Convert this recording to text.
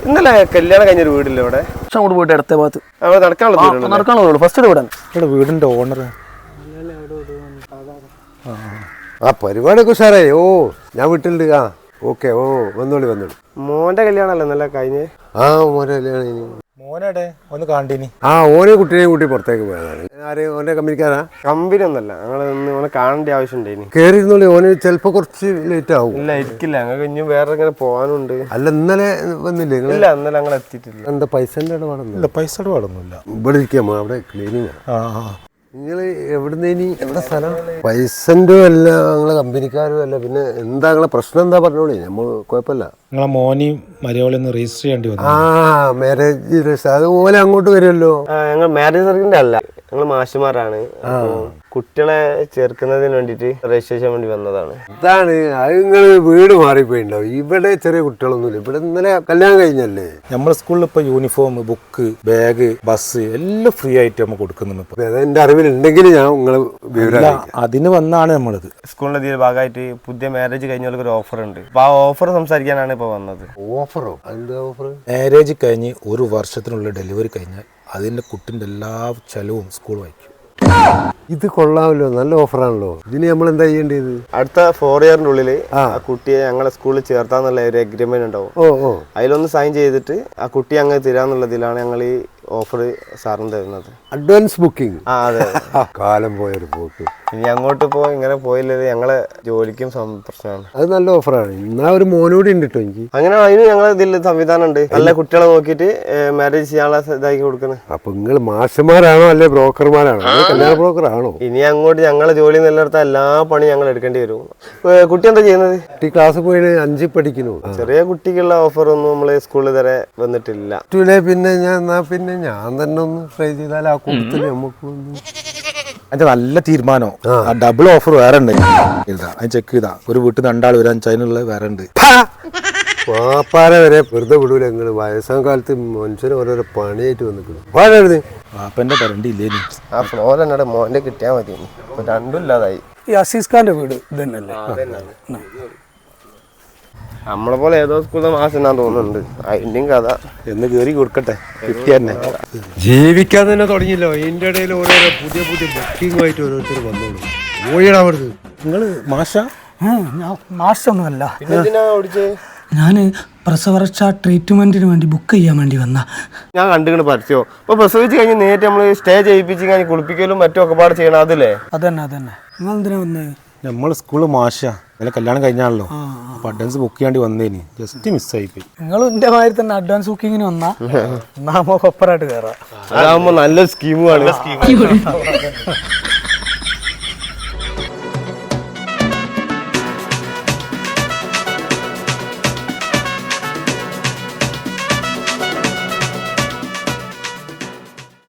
ഇന്നലെ കല്യാണം കഴിഞ്ഞൊരു വീടില്ല ഇവിടെ അങ്ങോട്ട് പോയിട്ട് അടുത്ത ഭാഗത്ത് നടക്കാനുള്ള ഫസ്റ്റ് വീടാണ് ഇവിടെ വീടിന്റെ ഓണർ ആ പരിപാടിയൊക്കെ ഉഷാറായി. ഓ ഞാൻ വീട്ടിലുണ്ട്. ആ ഓക്കെ. ഓ വന്നോളി. മോന്റെ കല്യാണല്ലേ ഇന്നലെ കഴിഞ്ഞ്? ആ മോനെ കല്യാണം. മോനടെ ഒന്ന് കാണ്ടീനി. ആ ഓനെ കുട്ടീനെയും കൂട്ടി പുറത്തേക്ക് പോയതാണ്. ആര് ഓന്റെ കമ്പനിക്കാരാ? കമ്പനി ഒന്നല്ല, ഞങ്ങൾ കാണേണ്ട ആവശ്യം ഉണ്ടായിനി. കേറിയിരുന്നോളി. ഓന് ചിലപ്പോ കുറച്ച് ലേറ്റ് ആവും. ഇല്ല ഇരിക്കില്ല, ഞങ്ങൾക്ക് ഇനി വേറെ ഇങ്ങനെ പോകാനുണ്ട്. അല്ല ഇന്നലെ വന്നില്ലേ? ഇല്ല ഇന്നലെ ഞങ്ങൾ എത്തിയിട്ടില്ല. എന്താ പൈസന്റെ ഇടപാടൊന്നുമില്ല? പൈസയുടെ പാടൊന്നുമില്ല. ഇവിടെ ഇരിക്കാമോ? അവിടെ ക്ലീനിങ്. നിങ്ങൾ എവിടുന്ന് ഇനി എവിടെ സ്ഥലം? പൈസന്റെ അല്ല, നിങ്ങളെ കമ്പനിക്കാരും അല്ല. പിന്നെ എന്താ നിങ്ങളെ പ്രശ്നം? എന്താ പറഞ്ഞോളി, നമ്മൾ കുഴപ്പമില്ല. നിങ്ങളെ മോനെയും മലയാളിന്ന് രജിസ്റ്റർ ചെയ്യേണ്ടി വന്നു. ആ മാരേജ് രജിസ്റ്റർ അത് ഓലെ അങ്ങോട്ട് വരുമല്ലോ. ഞങ്ങൾ മാരേജ് സർക്കിന്റെ അല്ല, ഞങ്ങൾ മാഷിമാരാണ്. കുട്ടികളെ ചേർക്കുന്നതിന് വേണ്ടിട്ട് രജിസ്ട്രേഷൻ വേണ്ടി വന്നതാണ്. അതാണ് അത്. നിങ്ങൾ വീട് മാറിപ്പോയിണ്ടാവും. ഇവിടെ ചെറിയ കുട്ടികളൊന്നുമില്ല. ഇവിടെ ഇന്നലെ കല്യാണം കഴിഞ്ഞല്ലേ. നമ്മുടെ സ്കൂളിൽ ഇപ്പൊ യൂണിഫോം, ബുക്ക്, ബാഗ്, ബസ് എല്ലാം ഫ്രീ ആയിട്ട് നമ്മൾ കൊടുക്കുന്നുണ്ട്. എന്റെ അറിവിലുണ്ടെങ്കിൽ ഞാൻ നിങ്ങള് വിവരം അതിന് വന്നാണ് നമ്മളത്. സ്കൂളിന്റെ ഇതിന്റെ ഭാഗമായിട്ട് പുതിയ മാരേജ് കഴിഞ്ഞവർക്ക് ഒരു ഓഫർ ഉണ്ട്. അപ്പൊ ആ ഓഫർ സംസാരിക്കാനാണ് ഇപ്പൊ വന്നത്. ഓഫറോ? എന്താ ഓഫർ? മാരേജ് കഴിഞ്ഞ് 1 വർഷത്തിനുള്ള ഡെലിവറി കഴിഞ്ഞാൽ അതിന്റെ കുട്ടിന്റെ എല്ലാ ചെലവും സ്കൂൾ വഹിക്കും. ഇത് കൊള്ളാമല്ലോ, നല്ല ഓഫറാണല്ലോ. ഇതിന് നമ്മൾ എന്താ ചെയ്യേണ്ടത്? അടുത്ത 4 ഇയറിന്റെ ഉള്ളില് ആ കുട്ടിയെ ഞങ്ങളെ സ്കൂളിൽ ചേർത്താന്നുള്ള ഒരു അഗ്രിമെന്റ് ഉണ്ടാവും. അതിലൊന്ന് സൈൻ ചെയ്തിട്ട് ആ കുട്ടി അങ്ങ് തരാന്നുള്ളതിലാണ് ഞങ്ങൾ ഈ ഓഫർ സാറിന് തരുന്നത്. Advance booking. ആ അതെ. കാലം പോയൊരു പോക്ക്. ഇനി അങ്ങോട്ട് ഇങ്ങനെ പോയില്ലത് ഞങ്ങളെ ജോലിക്കും പ്രശ്നമാണ്. അത് നല്ല ഓഫറാണ്. ഇന്നാ ഒരു മോനോടി ഉണ്ട് കേട്ടോ എനിക്ക്. അങ്ങനെ അതിന് ഞങ്ങളെ ഇതിൽ സംവിധാനം ഉണ്ട്. നല്ല കുട്ടികളെ നോക്കിയിട്ട് മാരേജ് ചെയ്യാനുള്ള ഇതാക്കി കൊടുക്കുന്നത്. അപ്പൊ നിങ്ങൾ മാഷന്മാരാണോ അല്ലെ ബ്രോക്കർമാരാണോ? കല്യാണ ബ്രോക്കർ ആണോ? ഇനി അങ്ങോട്ട് ഞങ്ങളെ ജോലി നിലനിർത്താൻ എല്ലാ പണി ഞങ്ങൾ എടുക്കേണ്ടി വരും. കുട്ടി എന്താ ചെയ്യുന്നത്? കുട്ടി ക്ലാസ് പോയി 5 പഠിക്കുന്നു. ചെറിയ കുട്ടിക്കുള്ള ഓഫർ ഒന്നും നമ്മള് സ്കൂളിൽ ഇതുവരെ വന്നിട്ടില്ല. പിന്നെ ഞാൻ തന്നെ ഒന്ന് ട്രൈ ചെയ്താൽ ആ കൂട്ടത്തിൽ നമുക്ക് അതിന്റെ നല്ല തീരുമാനം. ഡബിൾ ഓഫർ വേറെ ഉണ്ട്. അത് ചെക്ക് ചെയ്താ ഒരു വീട്ടിൽ 2 ആൾ വരാൻ ചൈനുള്ള വേറെ ഉണ്ട്. വാപ്പാരെ വരെ വെറുതെ വിടൂല. ഞങ്ങള് വയസ്സാം കാലത്ത് മനുഷ്യന് ഓരോരോ പണിയായിട്ട് വന്നിട്ടുണ്ട്. വാഴരുത് വാപ്പന്റെ പറണ്ടി ഇല്ലേനി. ആ ഫ്ലോർ എന്നോട് മോന്റെ കിട്ടിയാൽ മതി. രണ്ടും ഇല്ലാതായി. ഈ അസീസ് ഖാന്റെ വീട് ഇത് തന്നെയല്ലേ? നമ്മളെ പോലെ ഏതോ സ്കൂളിൽ മാസം തോന്നുന്നുണ്ട്. അതിന്റെയും കഥ എന്ന് കേറി കൊടുക്കട്ടെ. കിട്ടിയ തന്നെ ജീവിക്കാൻ തന്നെ തുടങ്ങിയല്ലോ. ഇതിന്റെ ഇടയിൽ ഓരോരോ പുതിയ ബുക്കിംഗുമായിട്ട് ഓരോരുത്തർ വന്നോളൂ. പോയിടാ അവിടുന്ന്. നിങ്ങള് മാഷ? മാഷൊന്നുമല്ല, ഓടിച്ചേ. ഞാൻ പ്രസവരക്ഷ ട്രീറ്റ്മെന്റിന് വേണ്ടി ബുക്ക് ചെയ്യാൻ വേണ്ടി വന്ന. ഞാൻ കണ്ടുകൊണ്ട് പറിച്ചോ. ഇപ്പൊ പ്രസവിച്ച് കഴിഞ്ഞ് നേരിട്ട് നമ്മള് സ്റ്റേ ചെയ്യിപ്പിച്ച് കഴിഞ്ഞ് കുളിപ്പിക്കലും മറ്റും ഒക്കെ പാട് ചെയ്യണം. അതില്ലേ? അതന്നെ. നിങ്ങൾ എന്തിനാ വന്നത്? നമ്മള് സ്കൂളിൽ മാഷ. ഇന്നലെ കല്യാണം കഴിഞ്ഞാണല്ലോ. അപ്പൊ അഡ്വാൻസ് ബുക്ക് ചെയ്യാണ്ടി വന്നേനി. ജസ്റ്റ് മിസ്സായി പോയി. നിങ്ങൾ എന്റെ മാതിരി തന്നെ അഡ്വാൻസ് ബുക്കിങ്ങിന് വന്നാ നമുക്ക് ഒപ്പറായിട്ട് കയറാം. അതാകുമ്പോ നല്ലൊരു സ്കീമുമാണ്.